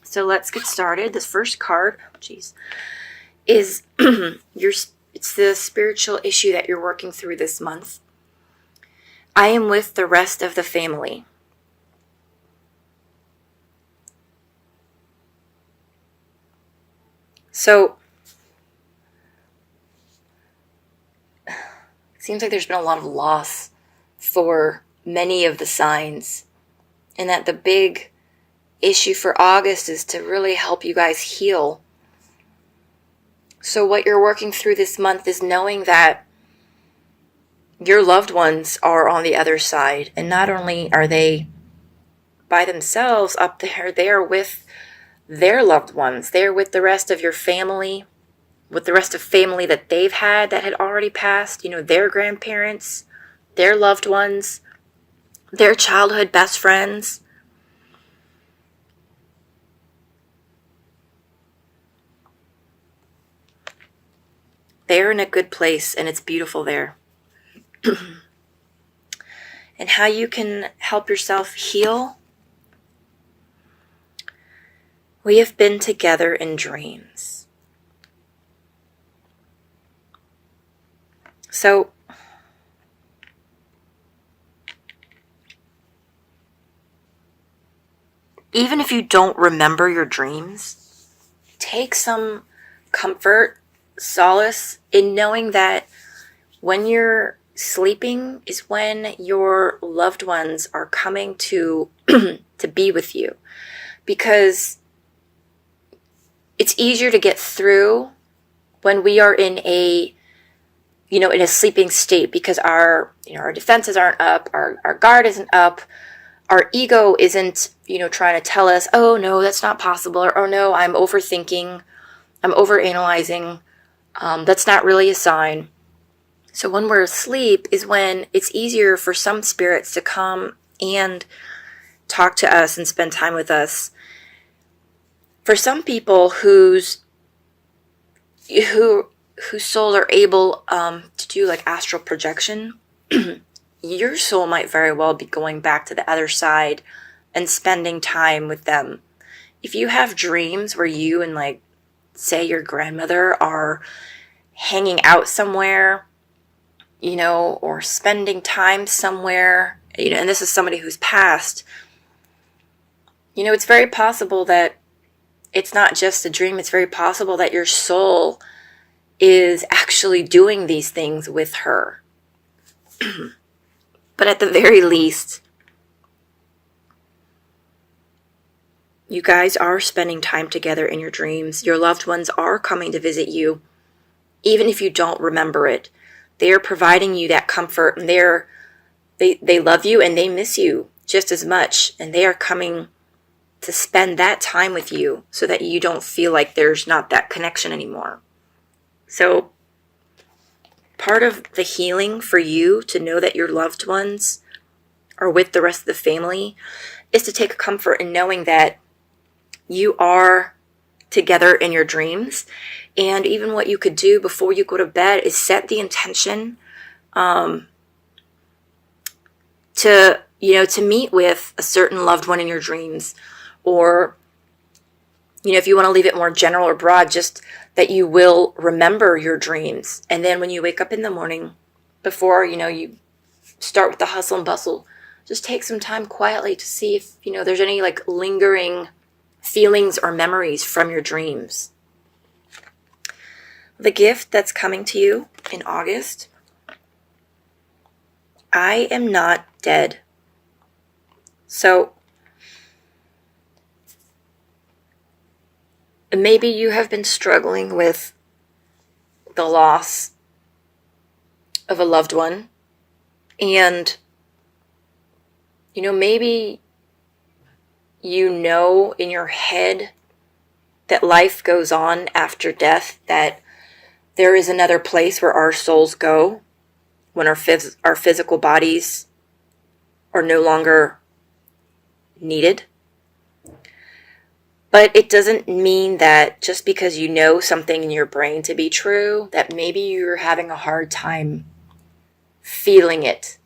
So let's get started. This first card, is it's the spiritual issue that you're working through this month. I am with the rest of the family. So it seems like there's been a lot of loss for many of the signs, and that the big issue for August is to really help you guys heal. So what you're working through this month is knowing that your loved ones are on the other side, and not only are they by themselves up there, they are with their loved ones. They're with the rest of your family, with the rest of family that they've had that had already passed, their grandparents, their loved ones, their childhood best friends. They're in a good place, and it's beautiful there. And how you can help yourself heal. We have been together in dreams. So even if you don't remember your dreams, take some comfort, solace in knowing that when you're sleeping is when your loved ones are coming to to be with you, because it's easier to get through when we are in a sleeping state, because our defenses aren't up, our guard isn't up, our ego isn't trying to tell us, oh no, that's not possible, or oh no, I'm overthinking, I'm overanalyzing, that's not really a sign. So when we're asleep is when it's easier for some spirits to come and talk to us and spend time with us. For some people whose soul are able to do like astral projection, your soul might very well be going back to the other side and spending time with them. If you have dreams where you and say your grandmother are hanging out somewhere, or spending time somewhere, and this is somebody who's passed, it's very possible that it's not just a dream. It's very possible that your soul is actually doing these things with her. But at the very least, you guys are spending time together in your dreams. Your loved ones are coming to visit you, even if you don't remember it. They are providing you that comfort, and they love you and they miss you just as much, and they are coming to spend that time with you so that you don't feel like there's not that connection anymore. So part of the healing for you to know that your loved ones are with the rest of the family is to take comfort in knowing that you are together in your dreams. And even what you could do before you go to bed is set the intention to meet with a certain loved one in your dreams. Or, if you want to leave it more general or broad, just that you will remember your dreams. And then when you wake up in the morning, before, you start with the hustle and bustle, just take some time quietly to see if, there's any lingering feelings or memories from your dreams. The gift that's coming to you in August: I am not dead. So maybe you have been struggling with the loss of a loved one, and maybe in your head that life goes on after death, that there is another place where our souls go when our physical bodies are no longer needed. But it doesn't mean that just because you know something in your brain to be true, that maybe you're having a hard time feeling it,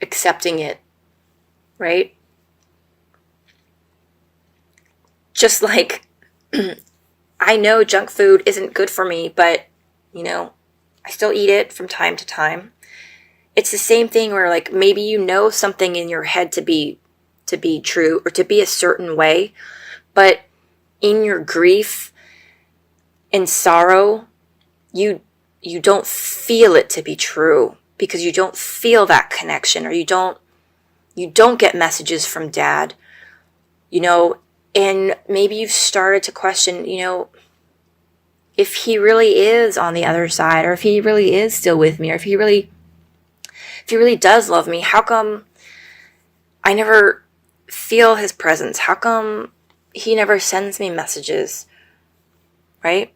accepting it, right? Just like I know junk food isn't good for me, but, I still eat it from time to time. It's the same thing where, like, maybe you know something in your head to be true or to be a certain way, but in your grief and sorrow, you don't feel it to be true because you don't feel that connection, or you don't get messages from dad, and maybe you've started to question, if he really is on the other side, or if he really is still with me, or if he really does love me, how come I never feel his presence? How come he never sends me messages? Right?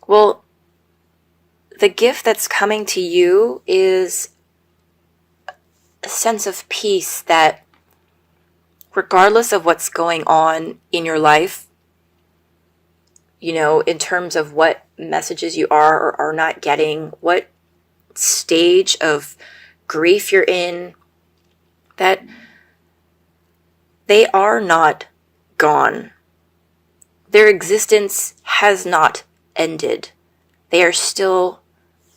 Well, the gift that's coming to you is a sense of peace that regardless of what's going on in your life, in terms of what messages you are or are not getting, what stage of grief you're in, that they are not gone. Their existence has not ended. They are still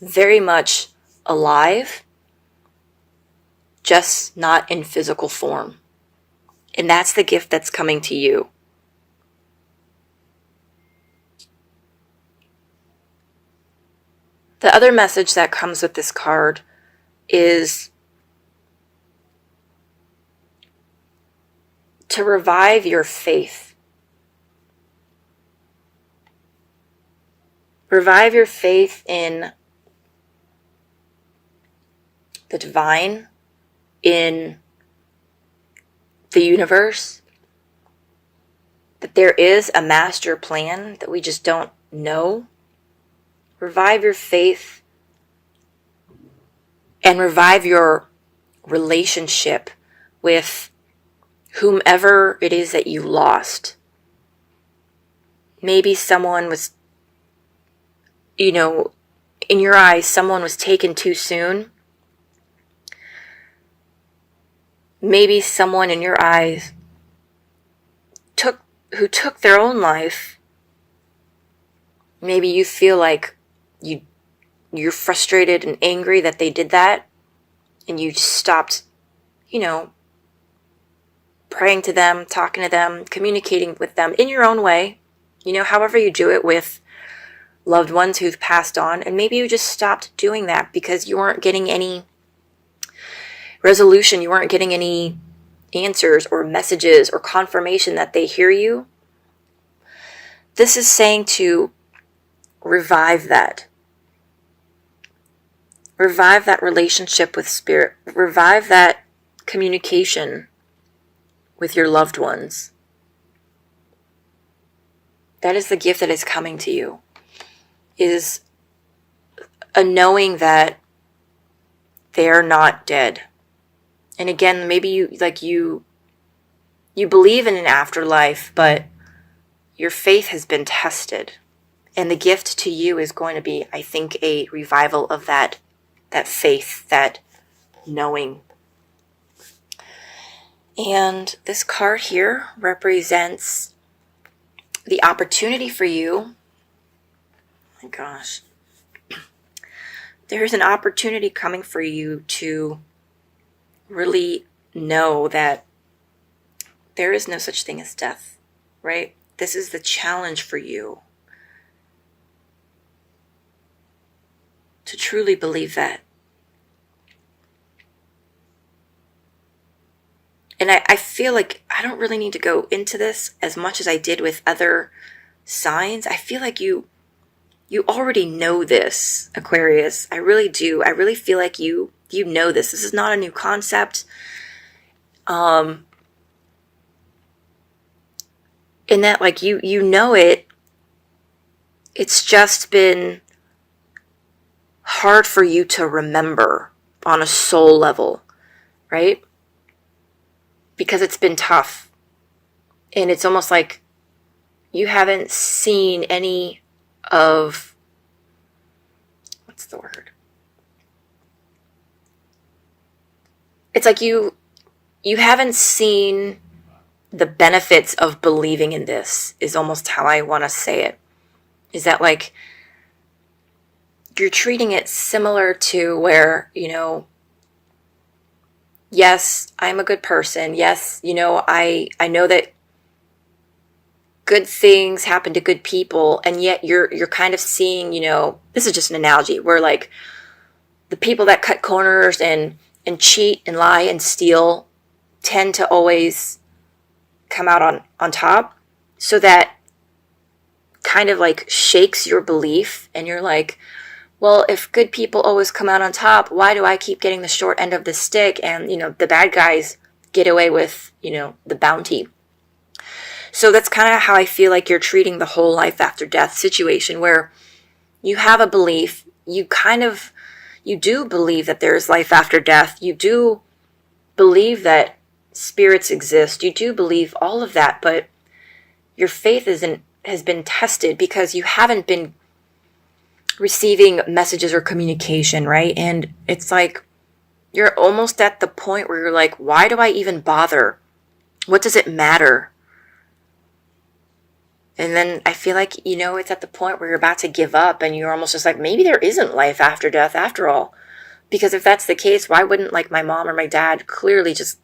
very much alive, just not in physical form. And that's the gift that's coming to you. The other message that comes with this card is to revive your faith. Revive your faith in the divine, in the universe, that there is a master plan that we just don't know. Revive your faith and revive your relationship with whomever it is that you lost. Maybe someone was, in your eyes, someone was taken too soon. Maybe someone in your eyes who took their own life. Maybe you feel like you're frustrated and angry that they did that, and you stopped, praying to them, talking to them, communicating with them in your own way, however you do it with loved ones who've passed on. And maybe you just stopped doing that because you weren't getting any resolution, you weren't getting any answers or messages or confirmation that they hear you. This is saying to revive that. Revive that relationship with spirit. Revive that communication with your loved ones. That is the gift that is coming to you. Is a knowing that they are not dead. And again, maybe you believe in an afterlife, but your faith has been tested. And the gift to you is going to be, I think, a revival of that faith, that knowing. And this card here represents the opportunity for you. Oh my gosh. There's an opportunity coming for you to really know that there is no such thing as death, right? This is the challenge for you to truly believe that. And I feel like I don't really need to go into this as much as I did with other signs. I feel like you already know this, Aquarius. I really do. I really feel like you know this. This is not a new concept. In that, like, you know it. It's just been hard for you to remember on a soul level, right? Because it's been tough. And it's almost like you haven't seen any of, what's the word? It's like you haven't seen the benefits of believing in this is almost how I want to say it. Is that like you're treating it similar to where, yes, I'm a good person. Yes, I know that good things happen to good people, and yet you're kind of seeing, this is just an analogy where like the people that cut corners and cheat and lie and steal tend to always come out on top. So that kind of like shakes your belief, and you're like, well, if good people always come out on top, why do I keep getting the short end of the stick and, the bad guys get away with, the bounty? So that's kind of how I feel like you're treating the whole life after death situation, where you have a belief, you do believe that there is life after death. You do believe that spirits exist. You do believe all of that, but your faith has been tested because you haven't been receiving messages or communication, right? And it's like you're almost at the point where you're like, why do I even bother? What does it matter? And then I feel like, it's at the point where you're about to give up, and you're almost just like, maybe there isn't life after death after all. Because if that's the case, why wouldn't like my mom or my dad clearly just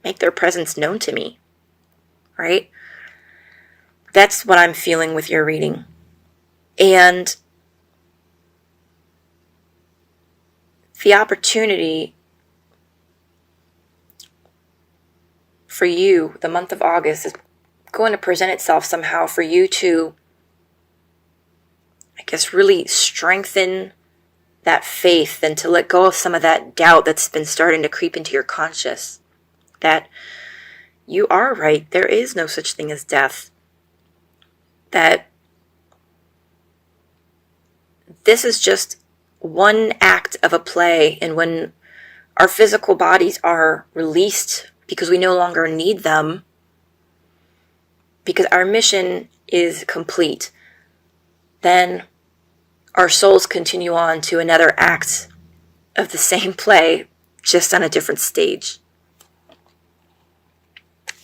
make their presence known to me? Right? That's what I'm feeling with your reading. And the opportunity for you, the month of August, is going to present itself somehow for you to, I guess, really strengthen that faith and to let go of some of that doubt that's been starting to creep into your conscious. That you are right, there is no such thing as death. That this is just one act of a play, and when our physical bodies are released because we no longer need them, because our mission is complete, then our souls continue on to another act of the same play, just on a different stage.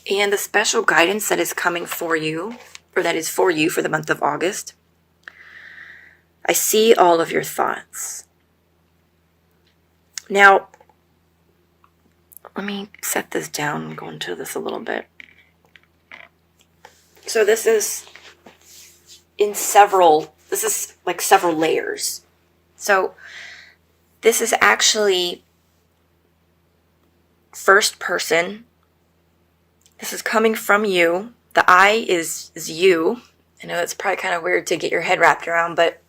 And the special guidance that is coming for you, or that is for you for the month of August, I see all of your thoughts. Now, let me set this down and go into this a little bit. So this is like several layers. So this is actually first person. This is coming from you. The I is you. I know that's probably kind of weird to get your head wrapped around, but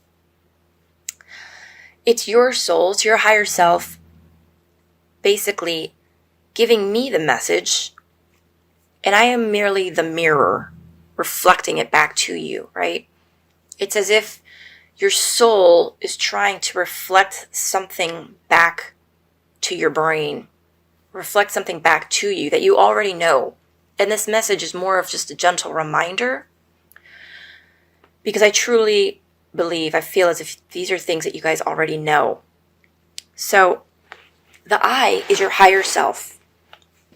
it's your soul, it's your higher self, basically giving me the message, and I am merely the mirror reflecting it back to you, right? It's as if your soul is trying to reflect something back to your brain, reflect something back to you that you already know. And this message is more of just a gentle reminder, because I truly believe, I feel as if these are things that you guys already know. So the I is your higher self,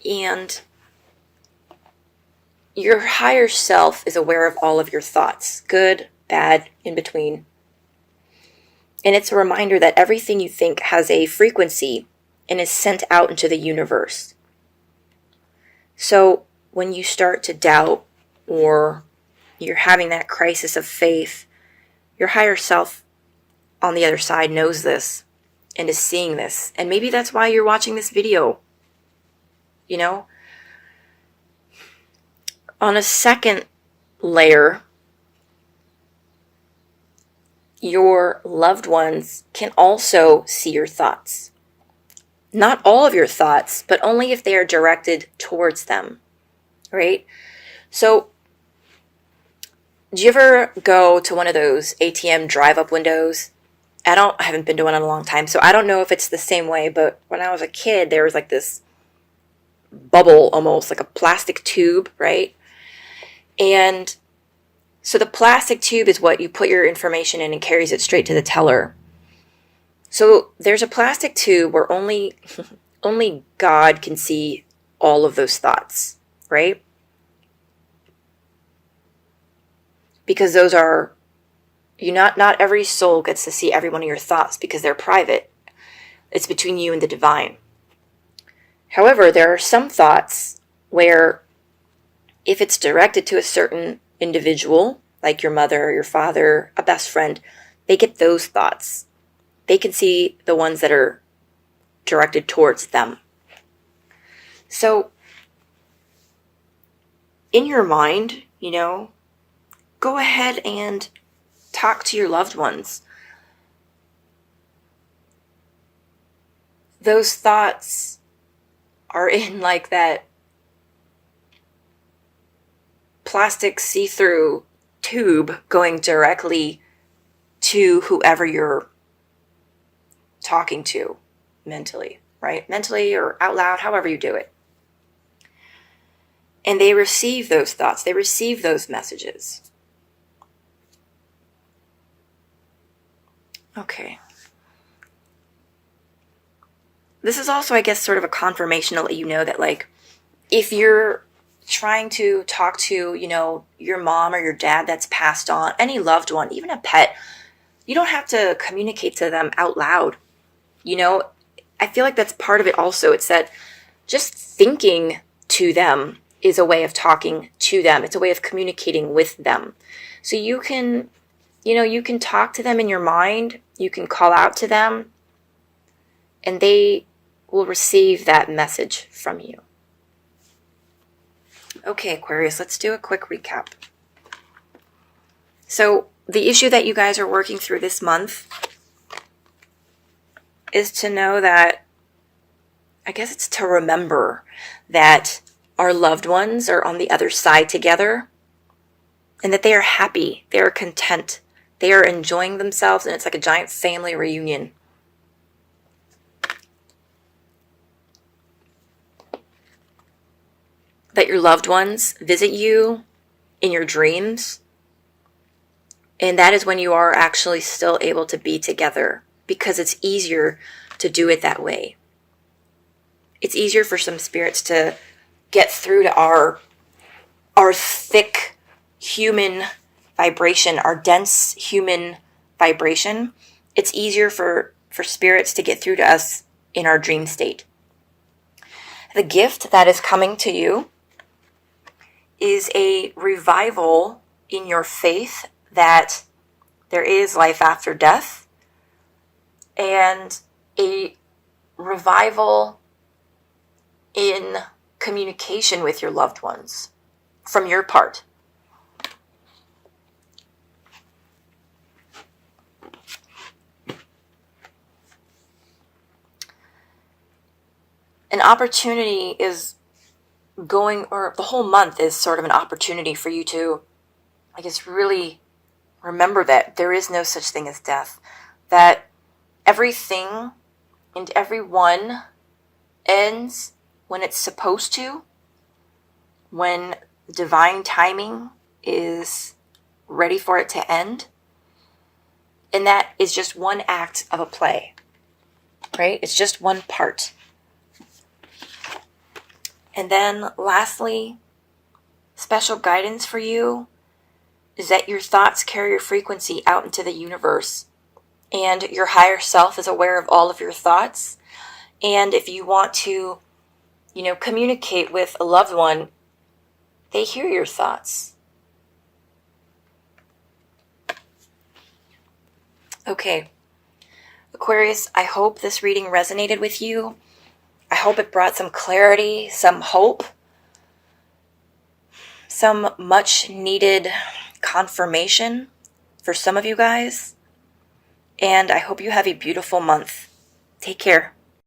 and your higher self is aware of all of your thoughts, good, bad, in between. And it's a reminder that everything you think has a frequency and is sent out into the universe. So when you start to doubt, or you're having that crisis of faith, your higher self on the other side knows this and is seeing this. And maybe that's why you're watching this video. On a second layer, your loved ones can also see your thoughts. Not all of your thoughts, but only if they are directed towards them, right? So, do you ever go to one of those ATM drive-up windows? I haven't been to one in a long time, so I don't know if it's the same way, but when I was a kid, there was like this bubble, almost like a plastic tube, right? And so the plastic tube is what you put your information in and carries it straight to the teller. So there's a plastic tube where only God can see all of those thoughts, right? because those are, not every soul gets to see every one of your thoughts because they're private. It's between you and the divine. However, there are some thoughts where if it's directed to a certain individual, like your mother or your father, a best friend, they get those thoughts. They can see the ones that are directed towards them. So, in your mind, go ahead and talk to your loved ones. Those thoughts are in like that plastic see-through tube going directly to whoever you're talking to mentally, right? Mentally or out loud, however you do it. And they receive those thoughts. They receive those messages. Okay. This is also, I guess, sort of a confirmation to let you know that, like, if you're trying to talk to, your mom or your dad that's passed on, any loved one, even a pet, you don't have to communicate to them out loud. I feel like that's part of it also. It's that just thinking to them is a way of talking to them. It's a way of communicating with them. So you can, you can talk to them in your mind. You can call out to them, and they will receive that message from you. Okay, Aquarius, let's do a quick recap. So the issue that you guys are working through this month is to know that, I guess it's to remember that our loved ones are on the other side together and that they are happy, they are content, they are enjoying themselves, and it's like a giant family reunion. That your loved ones visit you in your dreams, and that is when you are actually still able to be together, because it's easier to do it that way. It's easier for some spirits to get through to our thick human vibration, our dense human vibration. It's easier for spirits to get through to us in our dream state. The gift that is coming to you is a revival in your faith that there is life after death, and a revival in communication with your loved ones from your part. An opportunity is going, or the whole month is sort of an opportunity for you to, I guess, really remember that there is no such thing as death, that everything and everyone ends when it's supposed to, when divine timing is ready for it to end. And that is just one act of a play, right? It's just one part. And then lastly, special guidance for you is that your thoughts carry your frequency out into the universe, and your higher self is aware of all of your thoughts. And if you want to, communicate with a loved one, they hear your thoughts. Okay, Aquarius, I hope this reading resonated with you. I hope it brought some clarity, some hope, some much needed confirmation for some of you guys. And I hope you have a beautiful month. Take care.